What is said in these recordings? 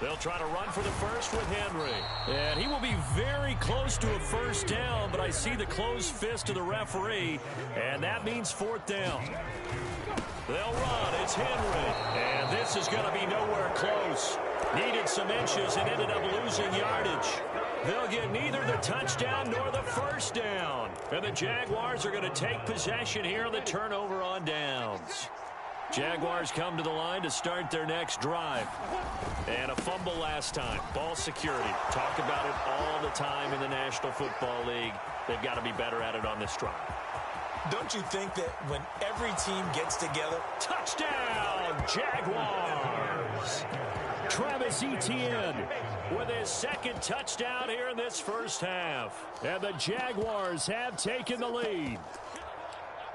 They'll try to run for the first with Henry. And he will be very close to a first down, but I see the closed fist of the referee, and that means fourth down. They'll run. It's Henry. And this is going to be nowhere close. Needed some inches and ended up losing yardage. They'll get neither the touchdown nor the first down. And the Jaguars are going to take possession here on the turnover on downs. Jaguars come to the line to start their next drive. And a fumble last time. Ball security. Talk about it all the time in the National Football League. They've got to be better at it on this drive. Don't you think that when every team gets together? Touchdown, Jaguars! Travis Etienne with his second touchdown here in this first half. And the Jaguars have taken the lead.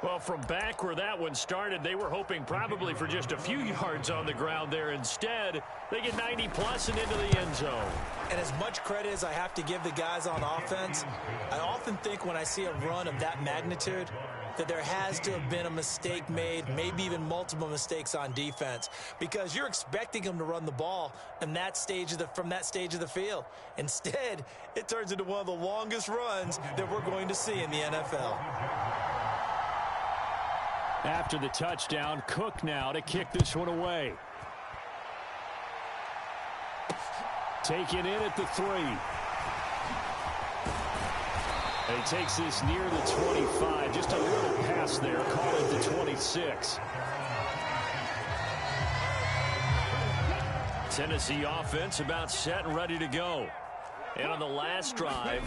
Well, from back where that one started, they were hoping probably for just a few yards on the ground there. Instead, they get 90-plus and into the end zone. And as much credit as I have to give the guys on offense, I often think when I see a run of that magnitude that there has to have been a mistake made, maybe even multiple mistakes on defense, because you're expecting them to run the ball in that stage of from that stage of the field. Instead, it turns into one of the longest runs that we're going to see in the NFL. After the touchdown, Cook now to kick this one away. Taken in at the 3. And he takes this near the 25. Just a little pass there. Call it the 26. Tennessee offense about set and ready to go. And on the last drive,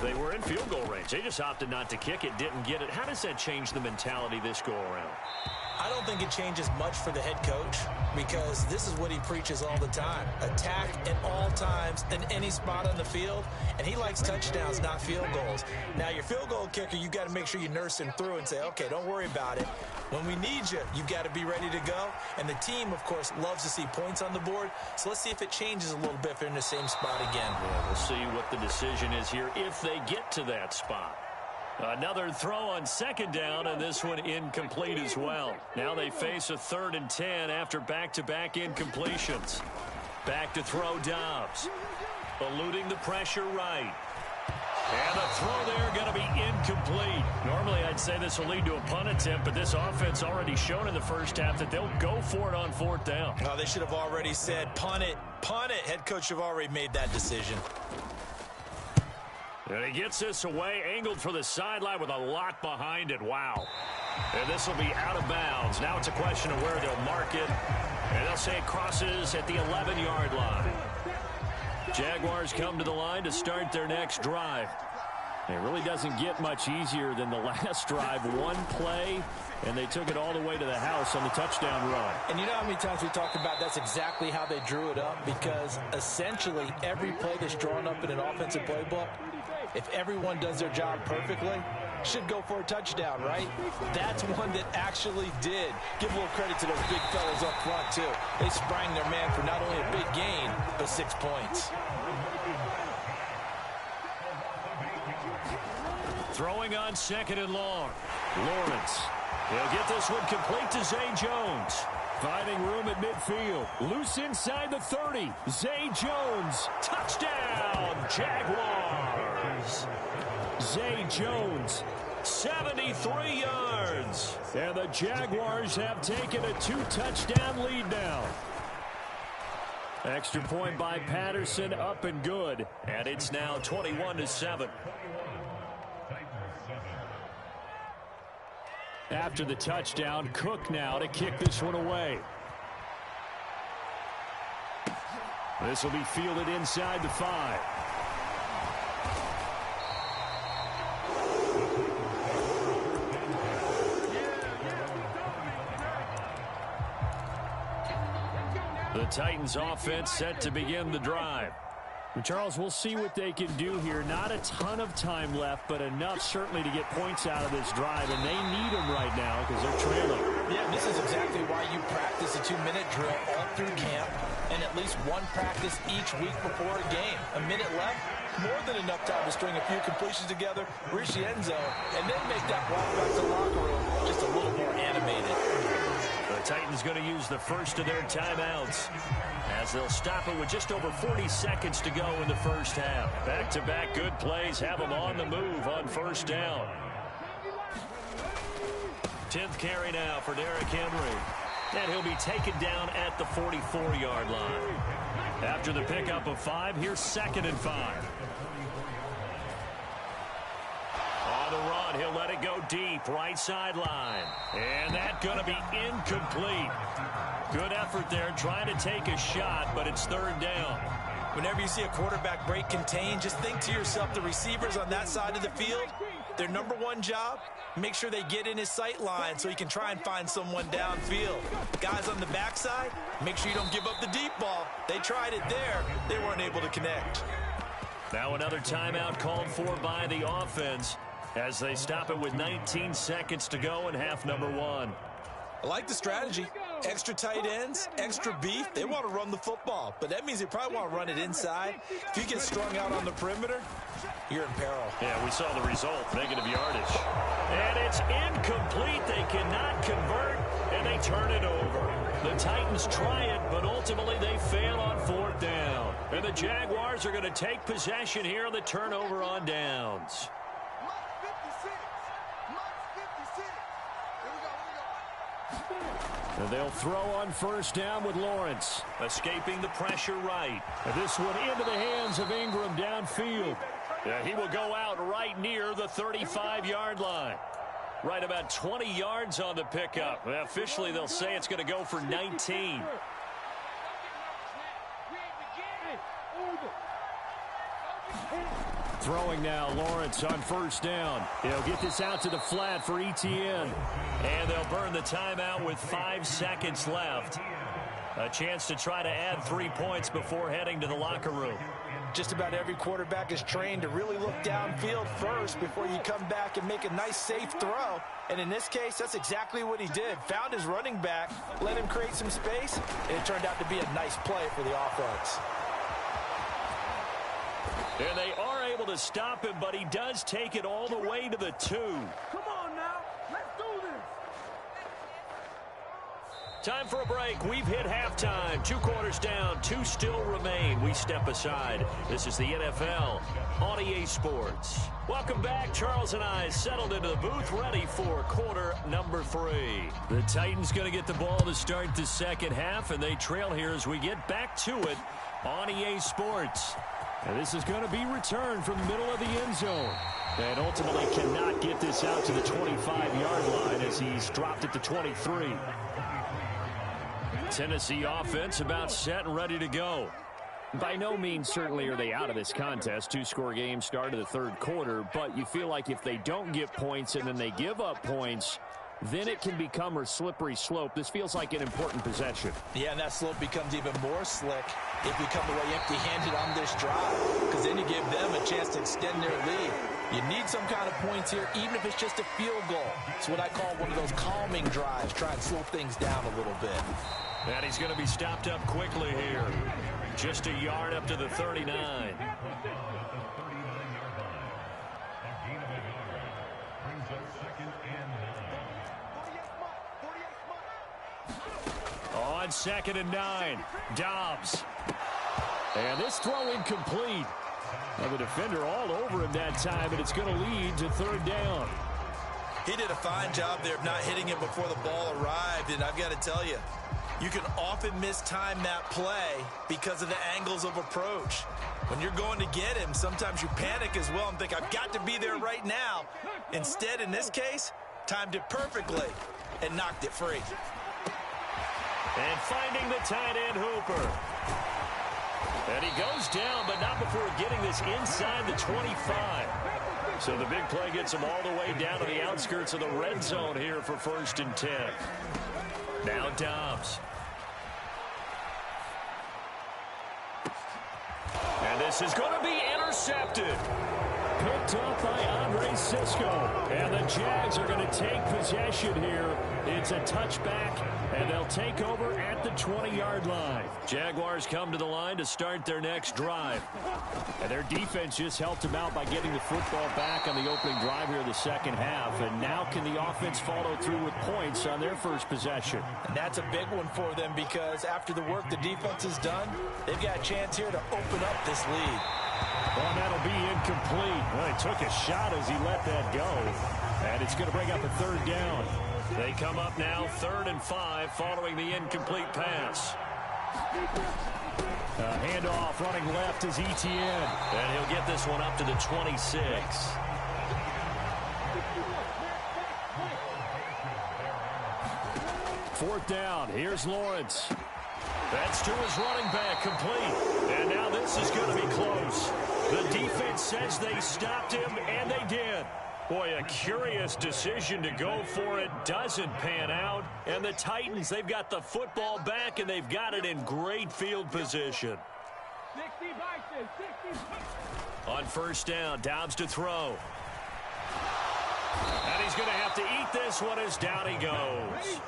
they were in field goal range. They just opted not to kick it, didn't get it. How does that change the mentality this go-around? I don't think it changes much for the head coach because this is what he preaches all the time. Attack at all times in any spot on the field, and he likes touchdowns, not field goals. Now, your field goal kicker, you got to make sure you nurse him through and say, okay, don't worry about it. When we need you, you've got to be ready to go. And the team, of course, loves to see points on the board. So let's see if it changes a little bit if they're in the same spot again. Yeah, we'll see what the decision is here if they get to that spot. Another throw on second down, and this one incomplete as well. Now they face a 3rd and 10 after back-to-back incompletions. Back to throw Dobbs. Eluding the pressure right. And the throw there going to be incomplete. Normally I'd say this will lead to a punt attempt, but this offense already shown in the first half that they'll go for it on 4th down. Oh, they should have already said punt it, punt it. Head coach should have already made that decision. And he gets this away, angled for the sideline with a lot behind it. Wow. And this will be out of bounds. Now it's a question of where they'll mark it. And they'll say it crosses at the 11-yard line. Jaguars come to the line to start their next drive. It really doesn't get much easier than the last drive. One play, and they took it all the way to the house on the touchdown run. And you know how many times we talked about that's exactly how they drew it up, because essentially every play that's drawn up in an offensive playbook, if everyone does their job perfectly, should go for a touchdown, right? That's one that actually did. Give a little credit to those big fellas up front, too. They sprang their man for not only a big gain, but 6 points. Throwing on 2nd and long. Lawrence. He'll get this one complete to Zay Jones. Finding room at midfield. Loose inside the 30. Zay Jones. Touchdown, Jaguars. Zay Jones, 73 yards. And the Jaguars have taken a 2-touchdown lead now. Extra point by Patterson, up and good. And it's now 21-7. After the touchdown, Cook now to kick this one away. This will be fielded inside the 5. The Titans offense set to begin the drive. Charles, we'll see what they can do here. Not a ton of time left, but enough certainly to get points out of this drive, and they need them right now because they're trailing. Yeah, this is exactly why you practice a 2-minute drill all through camp and at least one practice each week before a game. A minute left, more than enough time to string a few completions together, reach the end zone, and then make that walk back to the locker room just a little more animated. The Titans Titans going to use the first of their timeouts as they'll stop it with just over 40 seconds to go in the first half. Back-to-back good plays have them on the move on first down. 10th carry now for Derrick Henry. And he'll be taken down at the 44-yard line. After the pickup of 5, here's 2nd and 5. On the run, he'll let it go deep, right sideline. And that's going to be incomplete. Good effort there, trying to take a shot, but it's 3rd down. Whenever you see a quarterback break contain, just think to yourself, the receivers on that side of the field, their number one job, make sure they get in his sight line so he can try and find someone downfield. Guys on the backside, make sure you don't give up the deep ball. They tried it there. They weren't able to connect. Now another timeout called for by the offense as they stop it with 19 seconds to go in half number 1. I like the strategy. Extra tight ends, extra beef. They want to run the football, but that means they probably want to run it inside. If you get strung out on the perimeter, you're in peril. Yeah, we saw the result, negative yardage. And it's incomplete. They cannot convert, and they turn it over. The Titans try it, but ultimately they fail on 4th down. And the Jaguars are going to take possession here on the turnover on downs. And they'll throw on first down with Lawrence, escaping the pressure right. And this one into the hands of Ingram downfield. Yeah, he will go out right near the 35-yard line. Right about 20 yards on the pickup. Well, officially, they'll say it's going to go for 19. Throwing now, Lawrence on first down. He'll get this out to the flat for Etienne. And they'll burn the timeout with 5 seconds left. A chance to try to add 3 points before heading to the locker room. Just about every quarterback is trained to really look downfield first before you come back and make a nice, safe throw. And in this case, that's exactly what he did. Found his running back, let him create some space, and it turned out to be a nice play for the offense. And they are able to stop him, but he does take it all the way to the 2. Come on now, let's do this. Time for a break. We've hit halftime. 2 quarters down, 2 still remain. We step aside. This is the NFL on EA Sports. Welcome back. Charles and I settled into the booth, ready for quarter number 3. The Titans going to get the ball to start the second half, and they trail here as we get back to it on EA Sports. And this is going to be returned from the middle of the end zone. And ultimately cannot get this out to the 25-yard line as he's dropped it to 23. Tennessee offense about set and ready to go. By no means certainly are they out of this contest. 2-score game start of the 3rd quarter. But you feel like if they don't get points and then they give up points, then it can become a slippery slope. This feels like an important possession. Yeah, and that slope becomes even more slick if you come away empty-handed on this drive, because then you give them a chance to extend their lead. You need some kind of points here, even if it's just a field goal. It's what I call one of those calming drives, try and slow things down a little bit. And he's going to be stopped up quickly here. Just a yard up to the 39. On 2nd and 9, Dobbs. And this throw incomplete. And the defender all over him that time, and it's going to lead to 3rd down. He did a fine job there of not hitting him before the ball arrived, and I've got to tell you, you can often mistime that play because of the angles of approach. When you're going to get him, sometimes you panic as well and think, I've got to be there right now. Instead, in this case, timed it perfectly and knocked it free. And finding the tight end, Hooper. And he goes down, but not before getting this inside the 25. So the big play gets him all the way down to the outskirts of the red zone here for 1st and 10. Now Dobbs. And this is going to be intercepted. picked up by Andre Cisco. And the Jags are going to take possession here. It's a touchback, and they'll take over at the 20-yard line. Jaguars come to the line to start their next drive. And their defense just helped them out by getting the football back on the opening drive here in the second half. And now can the offense follow through with points on their first possession? And that's a big one for them because after the work the defense has done, they've got a chance here to open up this lead. Well, that'll be incomplete. Well, he took a shot as he let that go. And it's going to bring up a third down. They come up now 3rd and 5 following the incomplete pass. Handoff running left is Etienne. And he'll get this one up to the 26. Fourth down. Here's Lawrence. That's to his running back, complete. And now this is going to be close. The defense says they stopped him, and they did. Boy, a curious decision to go for it. Doesn't pan out. And the Titans, they've got the football back, and they've got it in great field position. 60. On first down, Dobbs to throw. And he's going to have to eat this one as down he goes.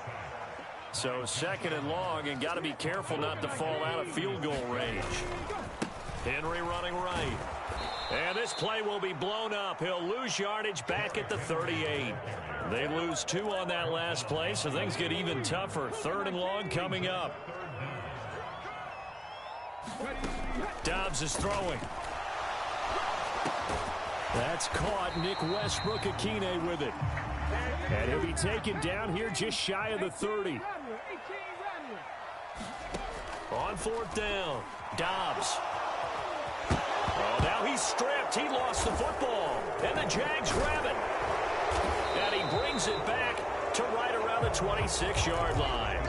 So 2nd and long, and got to be careful not to fall out of field goal range. Henry running right. And this play will be blown up. He'll lose yardage back at the 38. They lose 2 on that last play, so things get even tougher. 3rd and long coming up. Dobbs is throwing. That's caught. Nick Westbrook-Akine with it. And he'll be taken down here just shy of the 30. On 4th down, Dobbs. Oh, now he's stripped. He lost the football. And the Jags grab it. And he brings it back to right around the 26-yard line.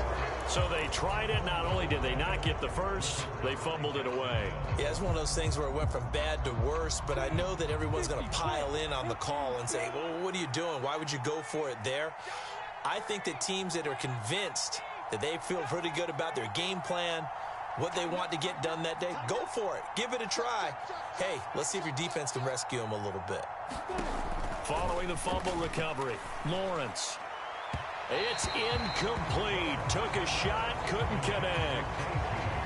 So they tried it. Not only did they not get the first, they fumbled it away. Yeah, it's one of those things where it went from bad to worse, but I know that everyone's going to pile in on the call and say, well, what are you doing? Why would you go for it there? I think that teams that are convinced that they feel pretty good about their game plan, what they want to get done that day, go for it. Give it a try. Hey, let's see if your defense can rescue them a little bit. Following the fumble recovery, Lawrence. It's incomplete. Took a shot, couldn't connect.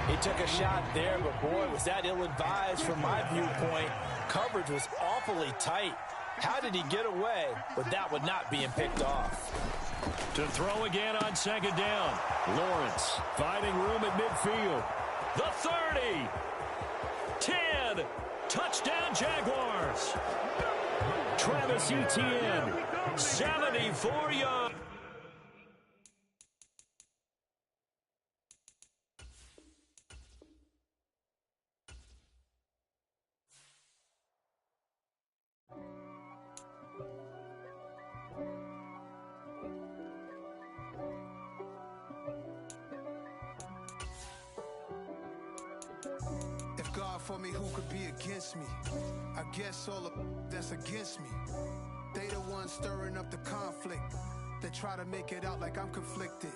He took a shot there, but boy, was that ill-advised from my viewpoint. Coverage was awfully tight. How did he get away with that one not being picked off? To throw again on 2nd down. Lawrence finding room at midfield. The 30. 10. Touchdown Jaguars. Travis Etienne. 74 yards. For me, who could be against me? I guess all of that's against me. They the ones stirring up the conflict. They try to make it out like I'm conflicted.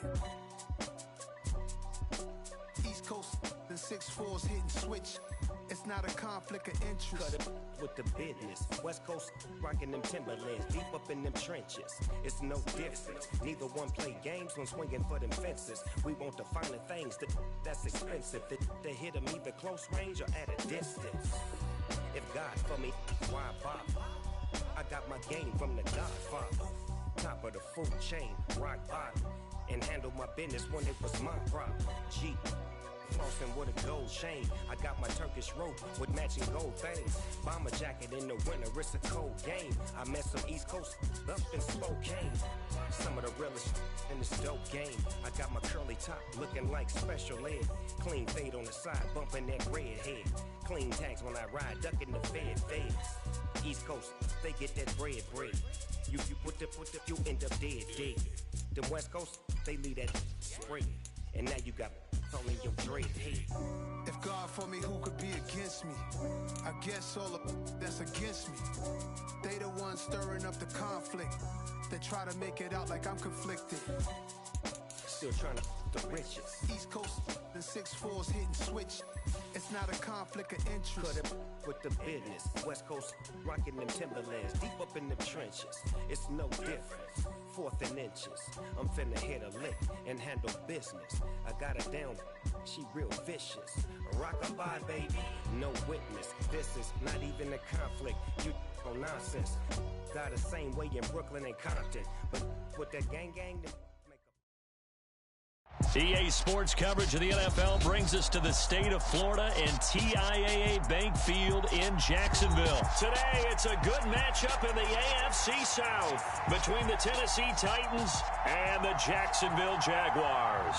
East Coast and 6'4s hitting switch. It's not a conflict of interest. Cut it with the business. West Coast rocking them Timberlands, deep up in them trenches. It's no difference. Neither one play games when swinging for them fences. We want the finer things that's expensive. They hit them either close range or at a distance. If God for me, why bother? I got my game from the Godfather. Top of the food chain, rock bottom. And handle my business when it was my problem. G. Flossing with a gold chain. I got my Turkish rope with matching gold things. Bomber jacket in the winter, it's a cold game. I met some East Coast up in Spokane. Some of the realest in this dope game. I got my curly top looking like special ed. Clean fade on the side, bumping that red head. Clean tags when I ride, ducking the feds. East Coast, they get that bread. You put the, you end up dead. Them West Coast, they leave that spread. And now you got only your dread head. If God for me, who could be against me? I guess all of that's against me. They the ones stirring up the conflict. They try to make it out like I'm conflicted. Still trying to the richest. East Coast and 6'4s hitting switch. It's not a conflict of interest. Cut up with the business. West Coast rocking them Timberlands. Deep up in them trenches. It's no difference. 4th and inches. I'm finna hit a lick and handle business. I got her down. She real vicious. Rock-a-bye, baby. No witness. This is not even a conflict. You on nonsense. Got the same way in Brooklyn and Compton. But with that gang, EA Sports coverage of the NFL brings us to the state of Florida and TIAA Bank Field in Jacksonville. Today, it's a good matchup in the AFC South between the Tennessee Titans and the Jacksonville Jaguars.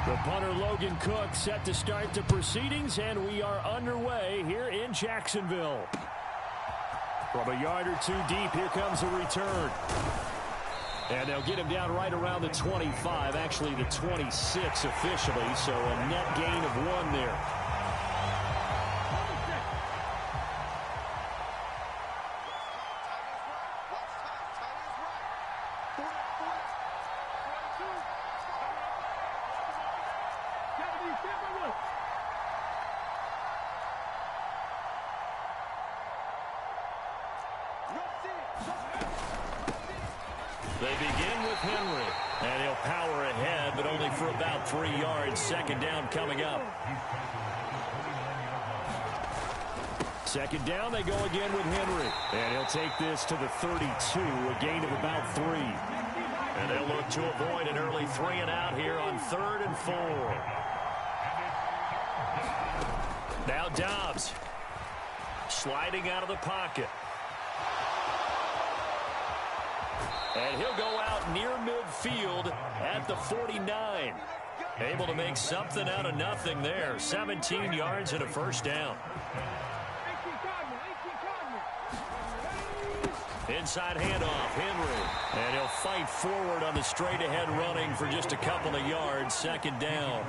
The punter Logan Cook set to start the proceedings, and we are underway here in Jacksonville. From a yard or two deep, here comes a return. And they'll get him down right around the 25, actually the 26 officially, so a net gain of 1 there. They begin with Henry, and he'll power ahead, but only for about 3 yards. Second down coming up. Second down, they go again with Henry, and he'll take this to the 32, a gain of about 3. And they'll look to avoid an early 3 and out here on 3rd and 4. Now Dobbs, sliding out of the pocket. And he'll go out near midfield at the 49. Able to make something out of nothing there. 17 yards and a first down. Inside handoff, Henry. And he'll fight forward on the straight-ahead running for just a couple of yards. Second down.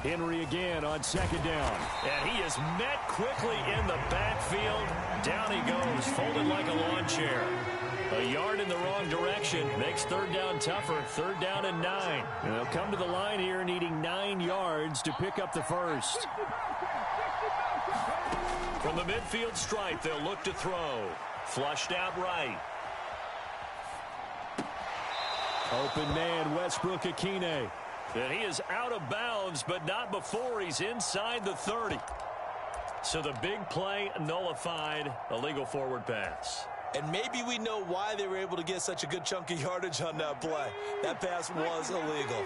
Henry again on second down. And he is met quickly in the backfield. Down he goes, folded like a lawn chair. A yard in the wrong direction makes third down tougher. Third down and 9. And they'll come to the line here needing 9 yards to pick up the first. From the midfield stripe, they'll look to throw. Flushed out right. Open man, Westbrook-Akine. And he is out of bounds, but not before he's inside the 30. So the big play nullified, a legal forward pass. And maybe we know why they were able to get such a good chunk of yardage on that play. That pass was illegal.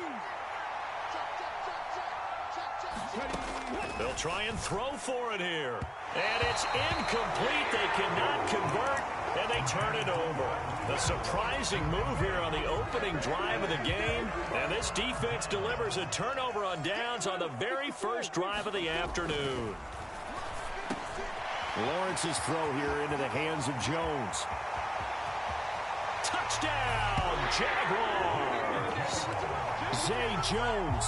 They'll try and throw for it here. And it's incomplete. They cannot convert, and they turn it over. A surprising move here on the opening drive of the game. And this defense delivers a turnover on downs on the very first drive of the afternoon. Lawrence's throw here into the hands of Jones. Touchdown, Jaguars! Zay Jones,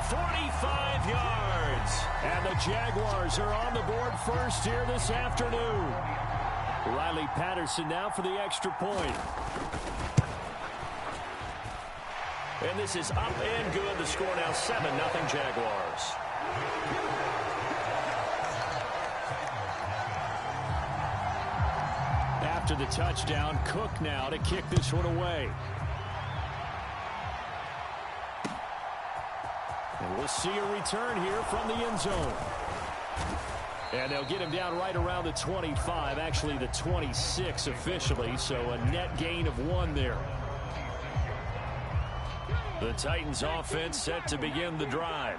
45 yards. And the Jaguars are on the board first here this afternoon. Riley Patterson now for the extra point. And this is up and good. The score now 7-0 Jaguars. After the touchdown, Cook now to kick this one away. And we'll see a return here from the end zone. And they'll get him down right around the 25, actually the 26 officially, so a net gain of 1 there. The Titans offense set to begin the drive.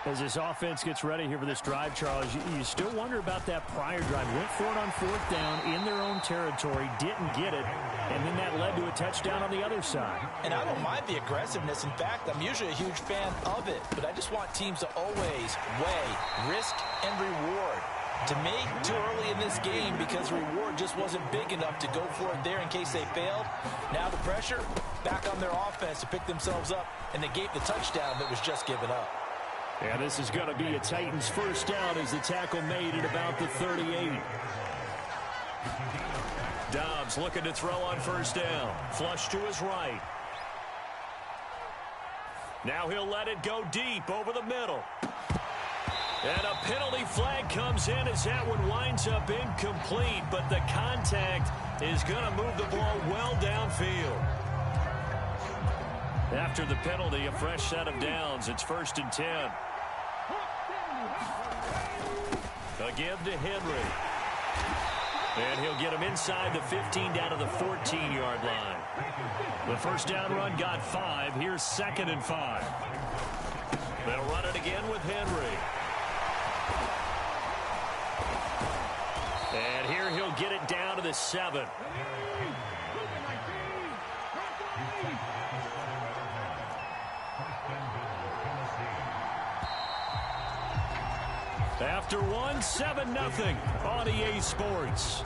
As this offense gets ready here for this drive, Charles, you still wonder about that prior drive. Went for it on 4th down in their own territory, didn't get it, and then that led to a touchdown on the other side. And I don't mind the aggressiveness. In fact, I'm usually a huge fan of it, but I just want teams to always weigh risk and reward. To me, too early in this game because the reward just wasn't big enough to go for it there in case they failed. Now the pressure back on their offense to pick themselves up and negate the touchdown that was just given up. Yeah, this is going to be a Titans first down as the tackle made at about the 38. Dobbs looking to throw on first down. Flush to his right. Now he'll let it go deep over the middle. And a penalty flag comes in as that one winds up incomplete, but the contact is going to move the ball well downfield. After the penalty, a fresh set of downs. It's 1st and 10. A give to Henry. And he'll get him inside the 15 down to the 14-yard line. The first down run got 5. Here's 2nd and 5. They'll run it again with Henry. And here he'll get it down to the 7. After one, 7-0 on EA Sports.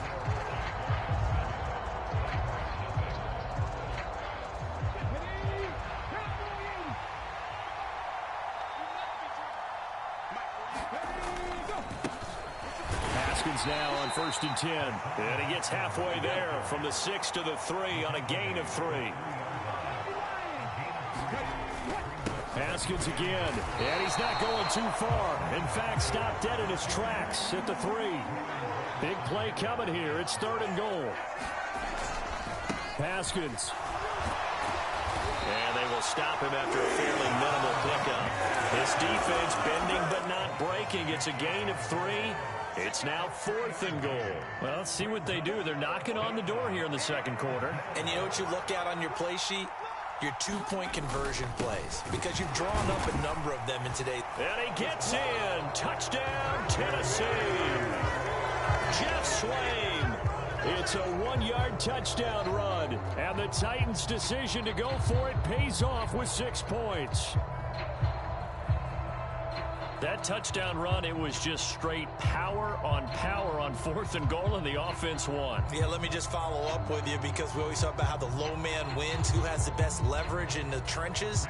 Haskins now on 1st and 10. And he gets halfway there from the 6 to the 3 on a gain of 3. Haskins again, and he's not going too far. In fact, stopped dead in his tracks at the 3. Big play coming here. It's 3rd and goal. Haskins. And they will stop him after a fairly minimal pickup. His defense bending but not breaking. It's a gain of 3. It's now 4th and goal. Well, let's see what they do. They're knocking on the door here in the second quarter. And you know what you look at on your play sheet? Your 2-point conversion plays, because you've drawn up a number of them in today. And he gets in. Touchdown, Tennessee. Jeff Swain. It's a 1-yard touchdown run. And the Titans' decision to go for it pays off with 6 points. That touchdown run, it was just straight power on 4th and goal, and the offense won. Yeah, let me just follow up with you, because we always talk about how the low man wins, who has the best leverage in the trenches.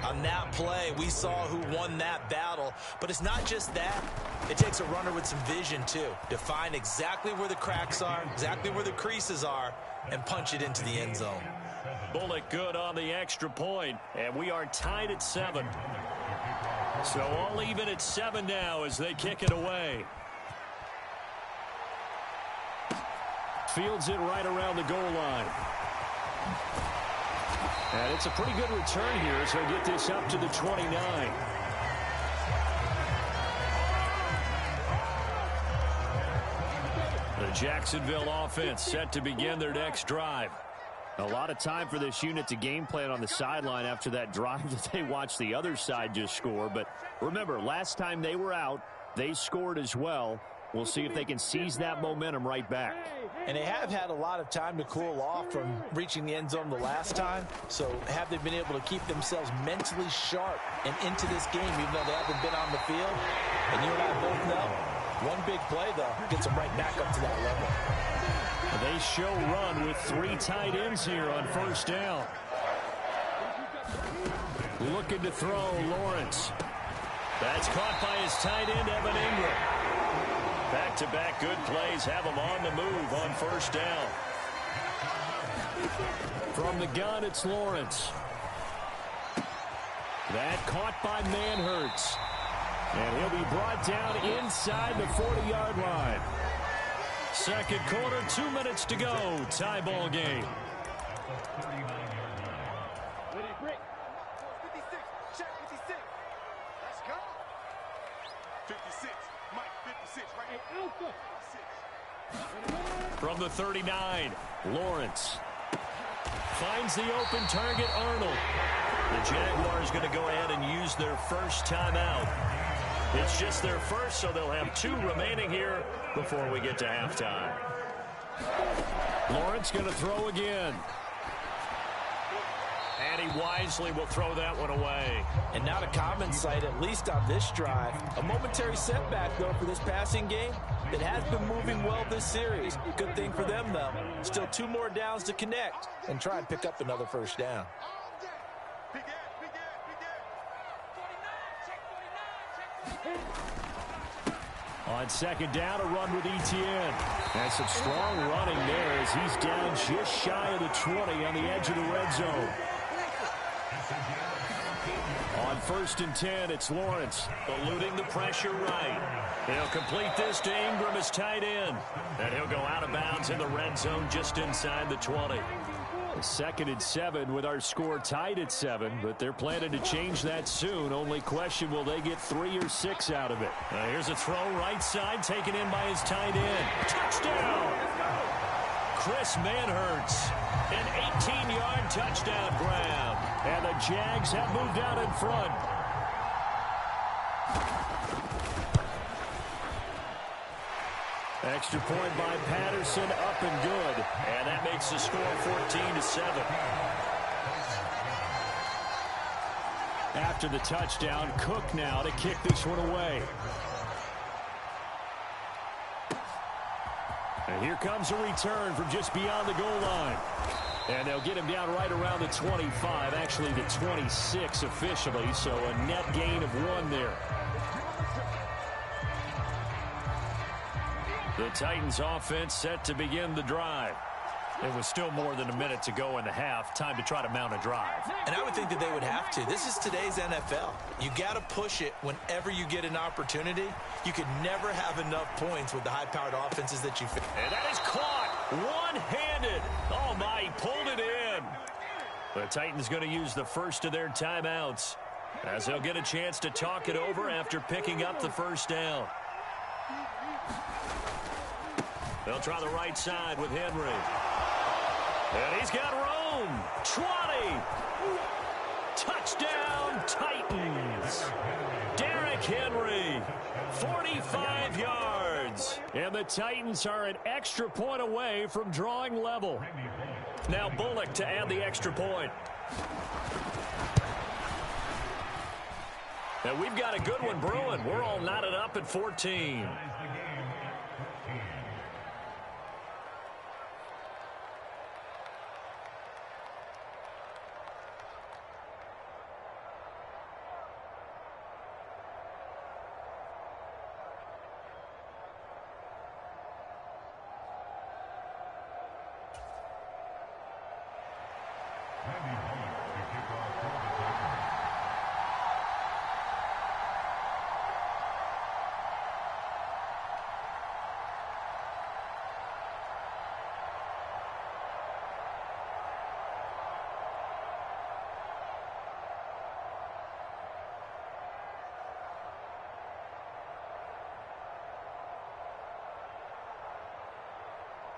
On that play, we saw who won that battle. But it's not just that. It takes a runner with some vision, too, to find exactly where the cracks are, exactly where the creases are, and punch it into the end zone. Bullock good on the extra point, and we are tied at 7. So all even at 7 now as they kick it away. Fields it right around the goal line. And it's a pretty good return here as he'll get this up to the 29. The Jacksonville offense set to begin their next drive. A lot of time for this unit to game plan on the sideline after that drive that they watched the other side just score. But remember, last time they were out, they scored as well. We'll see if they can seize that momentum right back. And they have had a lot of time to cool off from reaching the end zone the last time. So have they been able to keep themselves mentally sharp and into this game, even though they haven't been on the field? And you and I both know, one big play, though, gets them right back up to that level. They show run with 3 tight ends here on first down. Looking to throw, Lawrence. That's caught by his tight end, Evan Ingram. Back-to-back good plays have him on the move on first down. From the gun, it's Lawrence. That caught by Manhurts. And he'll be brought down inside the 40-yard line. Second quarter, 2 minutes to go. Tie ball game. Ready, 56, check 56. Let's go. 56, Mike, 56, right? From the 39, Lawrence finds the open target, Arnold. The Jaguars going to go ahead and use their first timeout. It's just their first, so they'll have 2 remaining here before we get to halftime. Lawrence going to throw again. And he wisely will throw that one away. And not a common sight, at least on this drive. A momentary setback, though, for this passing game that has been moving well this series. Good thing for them, though. Still 2 more downs to connect and try and pick up another first down. On second down, a run with Etienne. And some strong running there as he's down just shy of the 20 on the edge of the red zone. On 1st and 10, it's Lawrence. Eluding the pressure right. He'll complete this to Ingram as tight end. And he'll go out of bounds in the red zone just inside the 20. 2nd and 7 with our score tied at 7, but they're planning to change that soon. Only question, will they get 3 or 6 out of it? Here's a throw right side, taken in by his tight end. Touchdown! Chris Manhertz, an 18-yard touchdown grab. And the Jags have moved out in front. Extra point by Patterson, up and good. And that makes the score 14-7. After the touchdown, Cook now to kick this one away. And here comes a return from just beyond the goal line. And they'll get him down right around the 25, actually the 26 officially, so a net gain of 1 there. The Titans offense set to begin the drive. It was still more than a minute to go in the half. Time to try to mount a drive. And I would think that they would have to. This is today's NFL. You got to push it whenever you get an opportunity. You could never have enough points with the high-powered offenses that you face. And that is caught one-handed. Oh, my, he pulled it in. The Titans going to use the first of their timeouts as they'll get a chance to talk it over after picking up the first down. They'll try the right side with Henry. And he's got room. 20. Touchdown, Titans. Derrick Henry, 45 yards. And the Titans are an extra point away from drawing level. Now Bullock to add the extra point. And we've got a good one brewing. We're all knotted up at 14.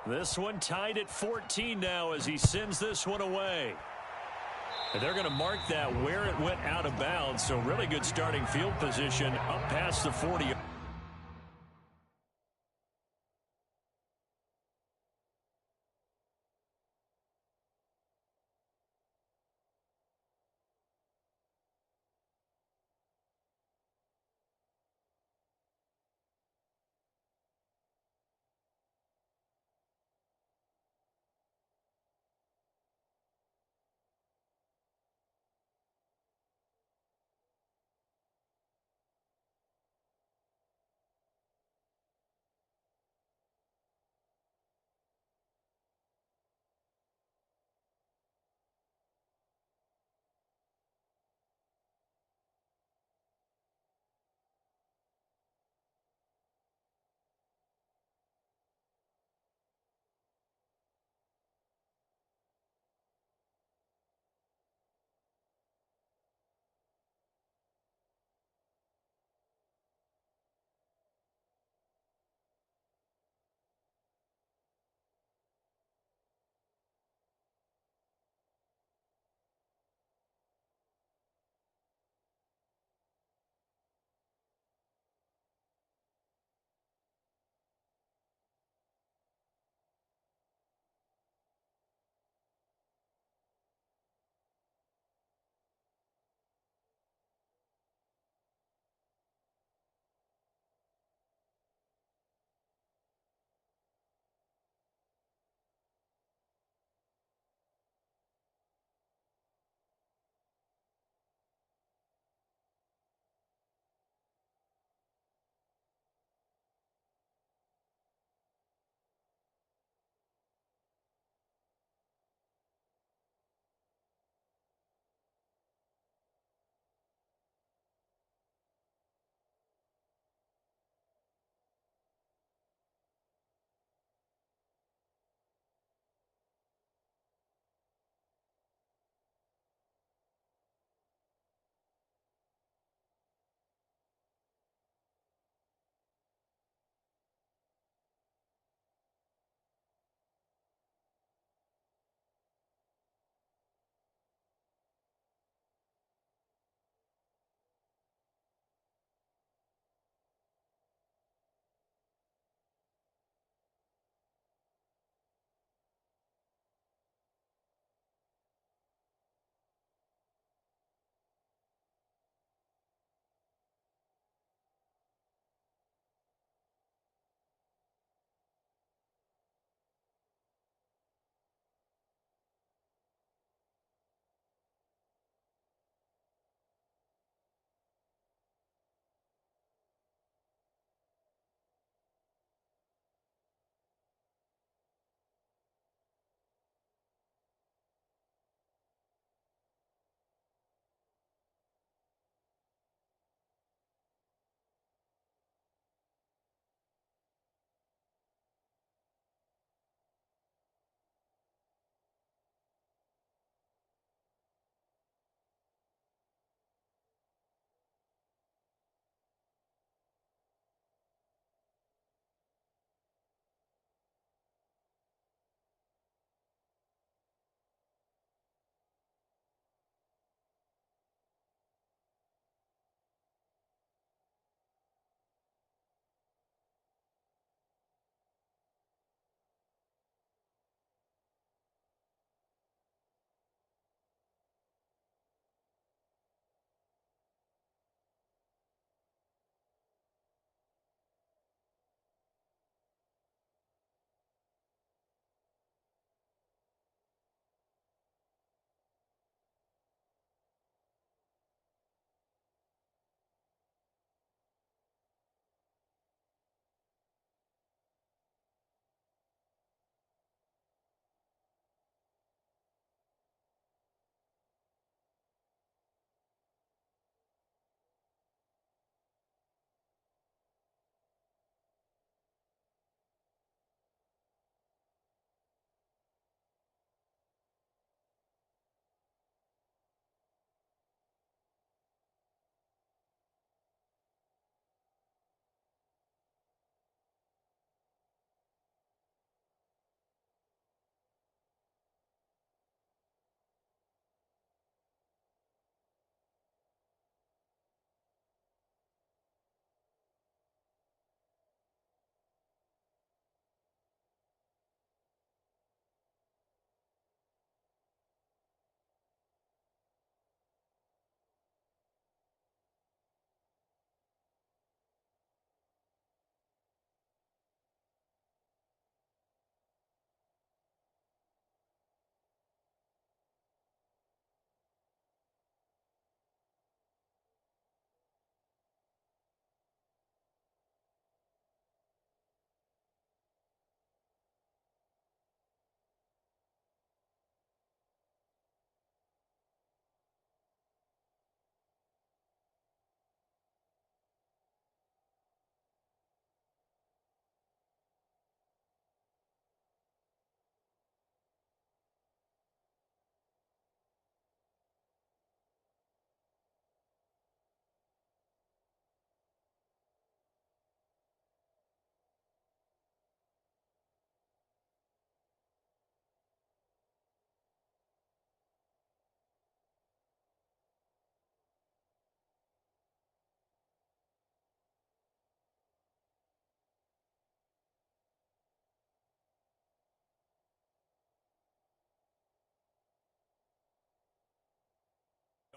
This one tied at 14 now as he sends this one away. And they're going to mark that where it went out of bounds. So really good starting field position up past the 40.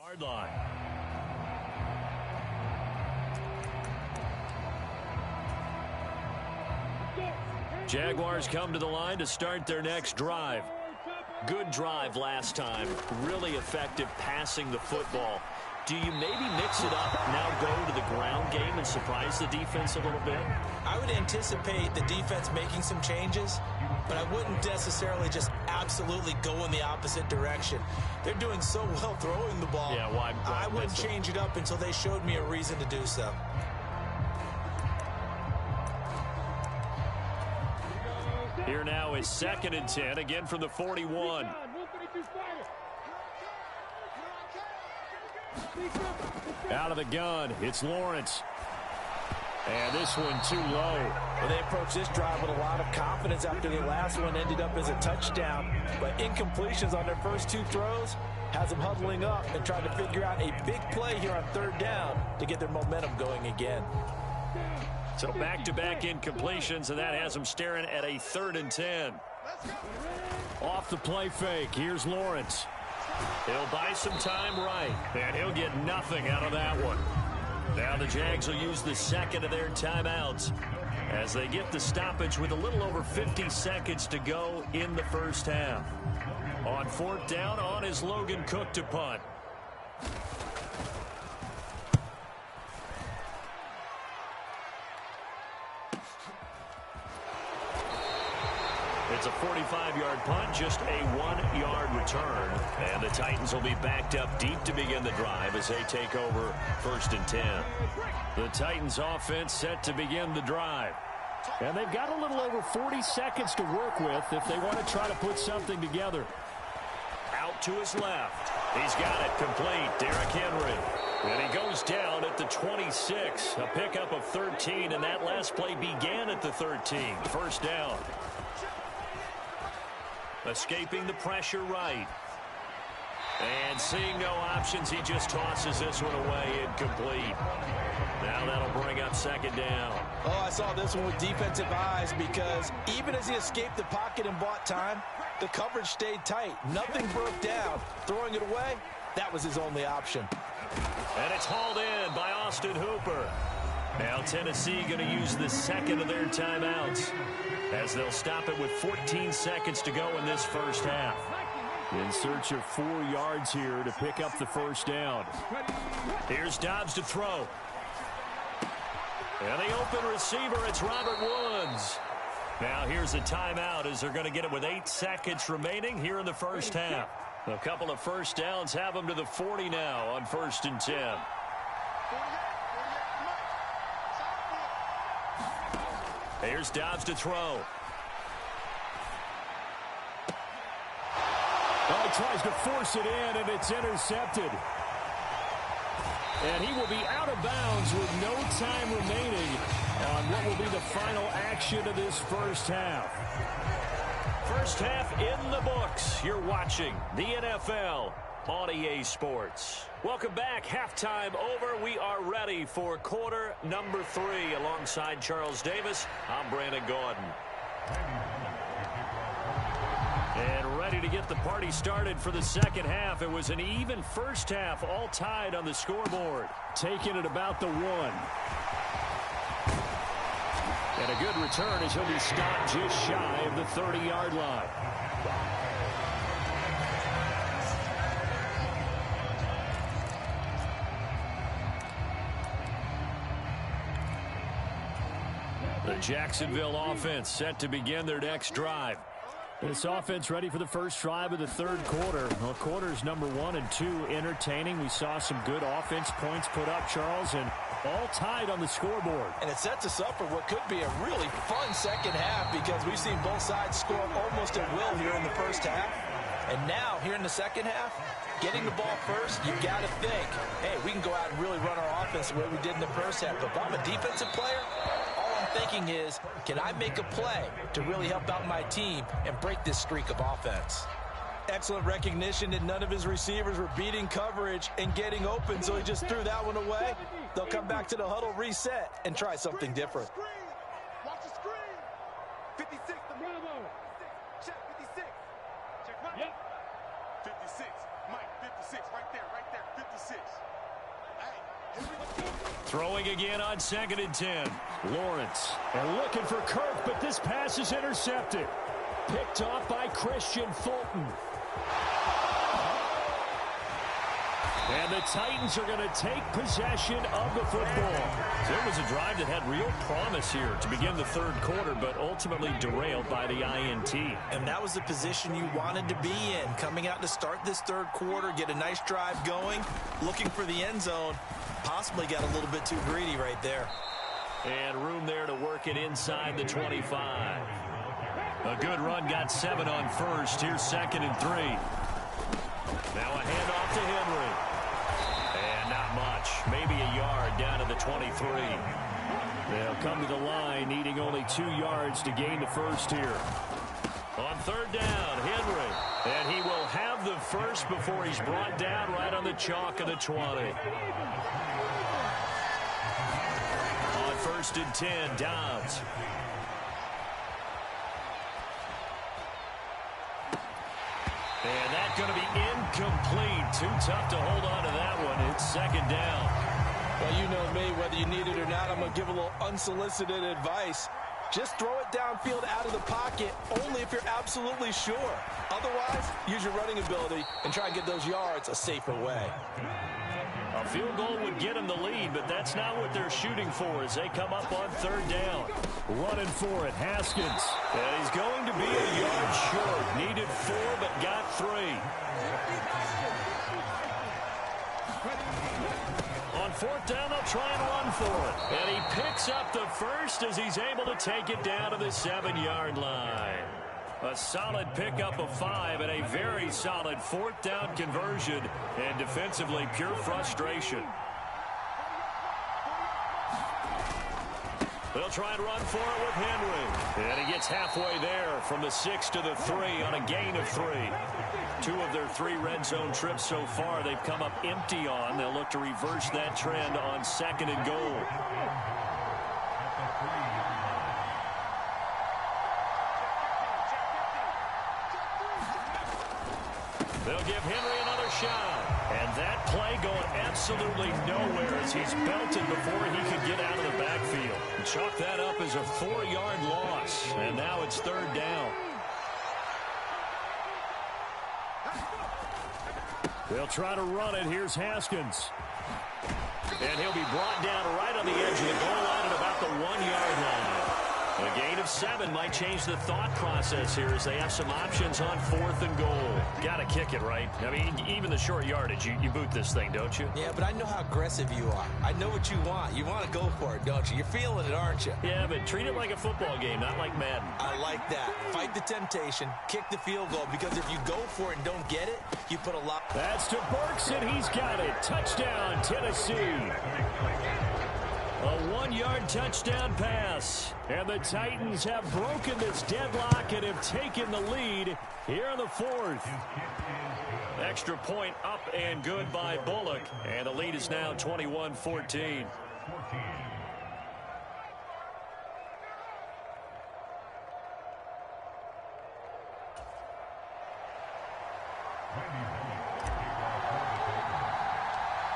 Yard line. Jaguars come to the line to start their next drive. Good drive last time. Really effective passing the football. Do you maybe mix it up, now go to the ground game and surprise the defense a little bit? I would anticipate the defense making some changes, but I wouldn't necessarily just absolutely go in the opposite direction. They're doing so well throwing the ball. Yeah, why I wouldn't change it up until they showed me a reason to do so. Here now is 2nd and 10, again from the 41. Out of the gun, it's Lawrence. And this one too low. Well, they approached this drive with a lot of confidence after the last one ended up as a touchdown. But incompletions on their first 2 throws has them huddling up and trying to figure out a big play here on 3rd down to get their momentum going again. So back-to-back incompletions, and that has them staring at a 3rd and 10. Off the play fake, here's Lawrence. He'll buy some time right, and he'll get nothing out of that one. Now the Jags will use the 2nd of their timeouts as they get the stoppage with a little over 50 seconds to go in the first half. On 4th down, on is Logan Cook to punt. It's a 45-yard punt, just a 1-yard return. And the Titans will be backed up deep to begin the drive as they take over 1st and 10. The Titans offense set to begin the drive. And they've got a little over 40 seconds to work with if they want to try to put something together. Out to his left. He's got it complete. Derrick Henry. And he goes down at the 26. A pickup of 13, and that last play began at the 13. 1st down. Escaping the pressure right. And seeing no options, he just tosses this one away incomplete. Now that'll bring up 2nd down. Oh, I saw this one with defensive eyes because even as he escaped the pocket and bought time, the coverage stayed tight. Nothing broke down. Throwing it away, that was his only option. And it's hauled in by Austin Hooper. Now Tennessee going to use the 2nd of their timeouts as they'll stop it with 14 seconds to go in this first half. In search of 4 yards here to pick up the 1st down. Here's Dobbs to throw. And the open receiver, it's Robert Woods. Now here's a timeout as they're going to get it with 8 seconds remaining here in the first half. A couple of 1st downs have them to the 40 now on 1st and 10. Here's Dobbs to throw. Oh, he tries to force it in, and it's intercepted. And he will be out of bounds with no time remaining on what will be the final action of this first half. First half in the books. You're watching the NFL on EA Sports. Welcome back. Halftime over. We are ready for quarter number 3. Alongside Charles Davis, I'm Brandon Gordon. And ready to get the party started for the second half. It was an even first half, all tied on the scoreboard. Taking it about the 1. And a good return as he'll be stopped just shy of the 30-yard line. The Jacksonville offense set to begin their next drive. This offense ready for the first drive of the 3rd quarter. Well, quarters number 1 and 2 entertaining. We saw some good offense points put up, Charles, and all tied on the scoreboard. And it sets us up for what could be a really fun second half because we've seen both sides score almost at will here in the first half. And now, here in the second half, getting the ball first, you've got to think, hey, we can go out and really run our offense the way we did in the first half. But if I'm a defensive player, all I'm thinking is, can I make a play to really help out my team and break this streak of offense? Excellent recognition that none of his receivers were beating coverage and getting open, so he just threw that one away. They'll come back to the huddle, reset, and try something different. Watch the screen. 56, the Bravo. Check 56. Check right. Yep. 56. Mike, 56. Right there, 56. Hey, here we go. Throwing again on 2nd and 10. Lawrence. And looking for Kirk, but this pass is intercepted. Picked off by Christian Fulton. And the Titans are going to take possession of the football. So it was a drive that had real promise here to begin the third quarter, but ultimately derailed by the INT. And that was the position you wanted to be in. Coming out to start this third quarter, get a nice drive going, looking for the end zone. Possibly got a little bit too greedy right there. And room there to work it inside the 25. A good run, got 7 on first. Here's 2nd and 3. Now a handoff to Henry. And not much. Maybe a yard down to the 23. They'll come to the line, needing only 2 yards to gain the first here. On 3rd down, Henry. And he will have the first before he's brought down right on the chalk of the 20. On 1st and 10, Dobbs. And that's going to be incomplete. Too tough to hold on to that one. It's 2nd down. Well, you know me, whether you need it or not, I'm going to give a little unsolicited advice. Just throw it downfield out of the pocket only if you're absolutely sure. Otherwise, use your running ability and try and get those yards a safer way. A field goal would get them the lead, but that's not what they're shooting for as they come up on 3rd down. Running for it, Haskins. And he's going to be a yard short. Needed 4, but got 3. On 4th down, they'll try and run for it. And he picks up the first as he's able to take it down to the 7-yard line. A solid pickup of 5 and a very solid 4th down conversion. And defensively, pure frustration. They'll try and run for it with Henry. And he gets halfway there from the 6 to the 3 on a gain of 3. 2 of their 3 red zone trips so far they've come up empty on. They'll look to reverse that trend on 2nd and goal. They'll give Henry another shot. And that play going absolutely nowhere as he's belted before he could get out of the backfield. Chalk that up as a 4-yard loss. And now it's 3rd down. They'll try to run it. Here's Haskins. And he'll be brought down right on the edge of the goal line at about the 1-yard line. A gain of 7 might change the thought process here as they have some options on 4th and goal. Got to kick it, right? I mean, even the short yardage, you boot this thing, don't you? Yeah, but I know how aggressive you are. I know what you want. You want to go for it, don't you? You're feeling it, aren't you? Yeah, but treat it like a football game, not like Madden. I like that. Fight the temptation. Kick the field goal, because if you go for it and don't get it, you put a lot. That's to Burks, and he's got it. Touchdown, Tennessee. A 1-yard touchdown pass. And the Titans have broken this deadlock and have taken the lead here in the 4th. Extra point up and good by Bullock. And the lead is now 21-14.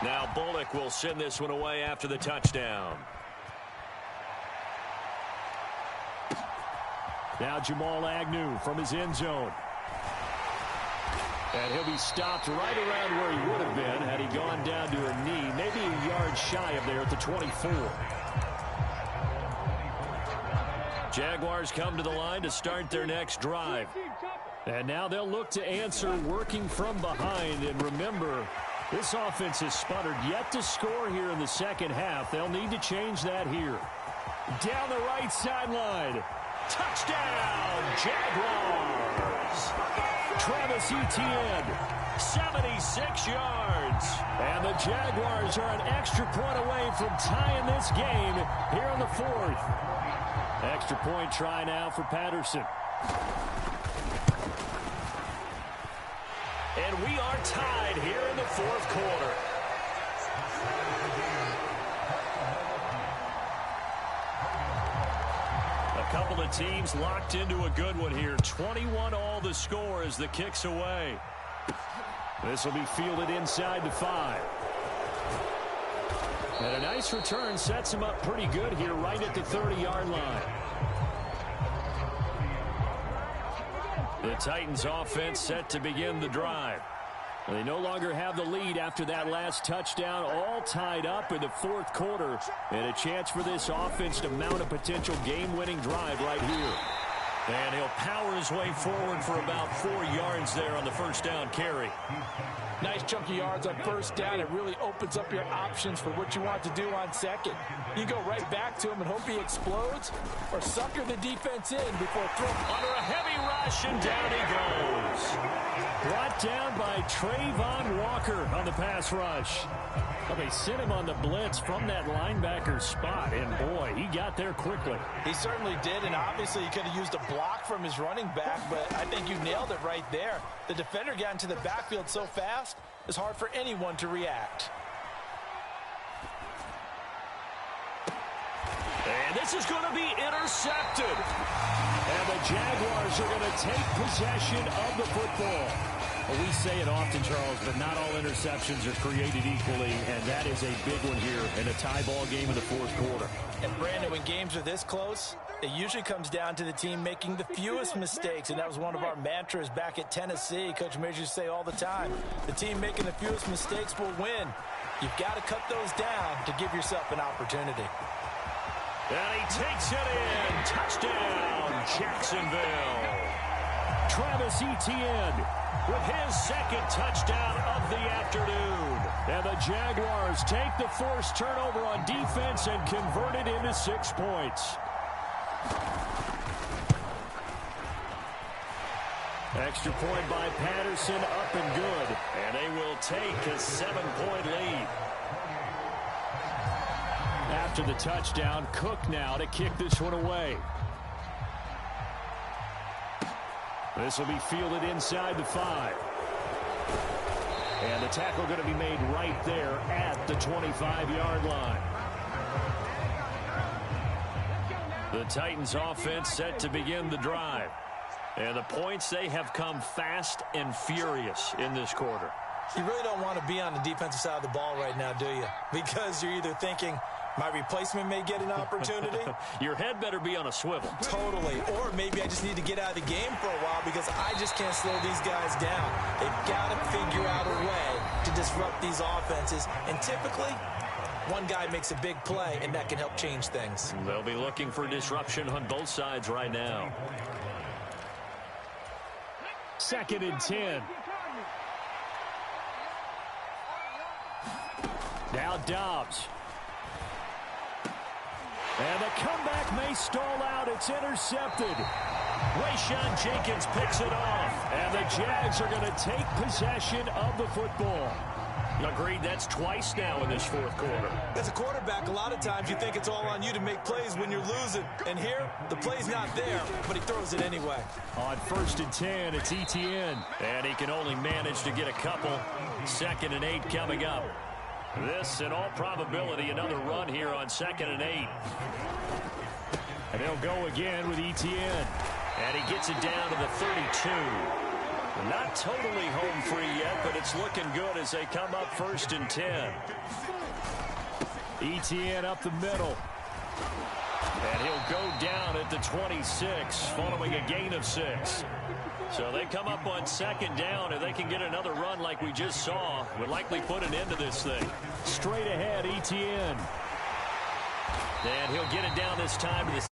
Now Bullock will send this one away after the touchdown. Now Jamal Agnew from his end zone. And he'll be stopped right around where he would have been had he gone down to a knee, maybe a yard shy of there at the 24. Jaguars come to the line to start their next drive. And now they'll look to answer working from behind. And remember, this offense has sputtered yet to score here in the second half. They'll need to change that here. Down the right sideline. Touchdown, Jaguars. Travis Etienne, 76 yards. And the Jaguars are an extra point away from tying this game here in the 4th. Extra point try now for Patterson. And we are tied here in the 4th quarter. A couple of teams locked into a good one here. 21 all the score as the kick's away. This will be fielded inside the 5. And a nice return sets him up pretty good here right at the 30-yard line. The Titans offense set to begin the drive. They no longer have the lead after that last touchdown, all tied up in the fourth quarter. And a chance for this offense to mount a potential game-winning drive right here. And he'll power his way forward for about 4 yards there on the first down carry. Nice chunky yards on first down. It really opens up your options for what you want to do on second. You go right back to him and hope he explodes, or sucker the defense in before throwing. Under a heavy rush, and down he goes. Brought down by Trayvon Walker on the pass rush. Well, they sent him on the blitz from that linebacker spot, and boy, he got there quickly. He certainly did, and obviously he could have used a block from his running back, but I think you nailed it right there. The defender got into the backfield so fast, it's hard for anyone to react. And this is going to be intercepted. And the Jaguars are going to take possession of the football. Well, we say it often, Charles, but not all interceptions are created equally, and that is a big one here in a tie ball game in the fourth quarter. And, Brandon, when games are this close, it usually comes down to the team making the fewest mistakes, and that was one of our mantras back at Tennessee. Coach Mears used to say all the time, the team making the fewest mistakes will win. You've got to cut those down to give yourself an opportunity. And he takes it in. Touchdown, Jacksonville. Travis Etienne with his second touchdown of the afternoon. And the Jaguars take the forced turnover on defense and convert it into 6 points. Extra point by Patterson, up and good. And they will take a 7-point lead. After the touchdown, Cook now to kick this one away. This will be fielded inside the 5. And the tackle going to be made right there at the 25-yard line. The Titans offense set to begin the drive. And the points, they have come fast and furious in this quarter. You really don't want to be on the defensive side of the ball right now, do you? Because you're either thinking, my replacement may get an opportunity. Your head better be on a swivel. Totally. Or maybe I just need to get out of the game for a while because I just can't slow these guys down. They've got to figure out a way to disrupt these offenses. And typically, one guy makes a big play, and that can help change things. They'll be looking for disruption on both sides right now. 2nd and 10. Now Dobbs. And the comeback may stall out. It's intercepted. Rayshawn Jenkins picks it off. And the Jags are going to take possession of the football. Agreed, that's twice now in this fourth quarter. As a quarterback, a lot of times you think it's all on you to make plays when you're losing. And here, the play's not there, but he throws it anyway. On 1st and 10, it's Etienne. And he can only manage to get a couple. 2nd and 8 coming up. This, in all probability, another run here on 2nd and 8. And they'll go again with Etienne. And he gets it down to the 32. Not totally home free yet, but it's looking good as they come up 1st and 10. Etienne up the middle. And he'll go down at the 26 following a gain of 6. So they come up on 2nd down. If they can get another run like we just saw, would likely put an end to this thing. Straight ahead, Etienne. And he'll get it down this time to the